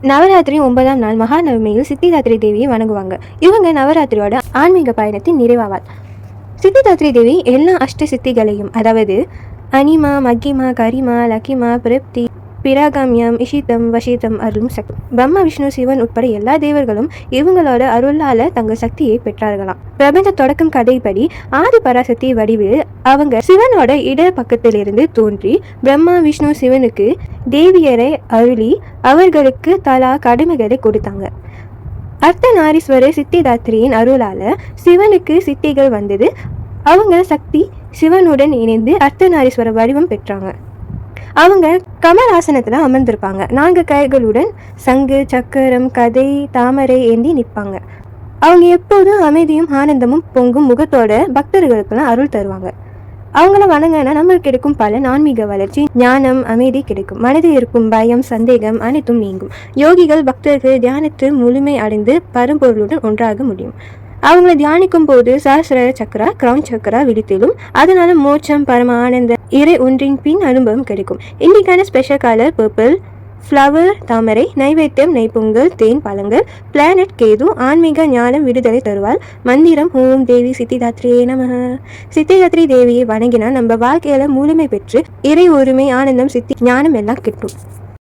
நவராத்திரி 9ஆம் நாள் மகாநவமியில் சித்திதாத்ரி தேவியை வணங்குவாங்க. இவங்க நவராத்திரியோட ஆன்மீக பயணத்தின் நிறைவாவார். சித்திதாத்ரி தேவி எல்லா அஷ்ட சித்திகளையும், அதாவது அனிமா, மக்கிமா, கரிமா, லக்கிமா, பிரிப்தி, பிராகாமியம், இஷிதம், வஷிதம் அருளும் சக்தி. பிரம்மா, விஷ்ணு, சிவன் உட்பட எல்லா தேவர்களும் இவங்களோட அருளால தங்கள் சக்தியை பெற்றார்களாம். பிரபஞ்ச தொடக்கம் கதைப்படி ஆதி பராசக்தி வடிவில் அவங்க சிவனோட இட பக்கத்திலிருந்து தோன்றி பிரம்மா, விஷ்ணு, சிவனுக்கு தேவியரை அருளி அவர்களுக்கு தலா கடமைகளை கொடுத்தாங்க. அர்த்தநாரீஸ்வரர் சித்திதாத்ரியின் அருளால சிவனுக்கு சித்திகள் வந்தது. அவங்க சக்தி சிவனுடன் இணைந்து அர்த்தநாரீஸ்வர வடிவம் பெற்றாங்க. அவங்க கமலாசனத்தில் அமர்ந்திருப்பாங்க. 4 கைகளுடன் சங்கு, சக்கரம், கதை, தாமரை ஏந்தி நிற்பாங்க. அவங்க எப்போதும் அமைதியும் ஆனந்தமும் பொங்கும் முகத்தோட பக்தர்களுக்கெல்லாம் அருள் தருவாங்க. அவங்கள வணங்கினா நம்மளுக்கு கிடைக்கும் பலன் ஆன்மீக வளர்ச்சி, ஞானம், அமைதி கிடைக்கும். மனதில் இருக்கும் பயம், சந்தேகம் அனைத்தும் நீங்கும். யோகிகள் பக்தர்கள் தியானத்தில் முழுமை அடைந்து பரம்பொருளுடன் ஒன்றாக முடியும். அவங்கள தியானிக்கும் போது சஹஸ்ர சக்கரா, கிரவுன் சக்கரா விழித்திலும். அதனால மோட்சம், பரம ஆனந்த இறை ஒன்றின் பின் அனுபவம் கிடைக்கும். இன்னைக்கான ஸ்பெஷல் கலர் பர்பிள், ஃப்ளவர் தாமரை, நைவேத்தியம் நெய்பொங்கல், தேன், பழங்கள், பிளானட் கேது. ஆன்மீக ஞானம் விடுதலை தருவாள். மந்திரம் ஓம் தேவி சித்திதாத்ரியே நமஹ. சித்திதாத்ரி தேவியை வணங்கினா நம்ம வாழ்க்கையில முழுமை பெற்று இறை ஒருமை, ஆனந்தம், சித்தி ஞானம் எல்லாம் கிட்டும்.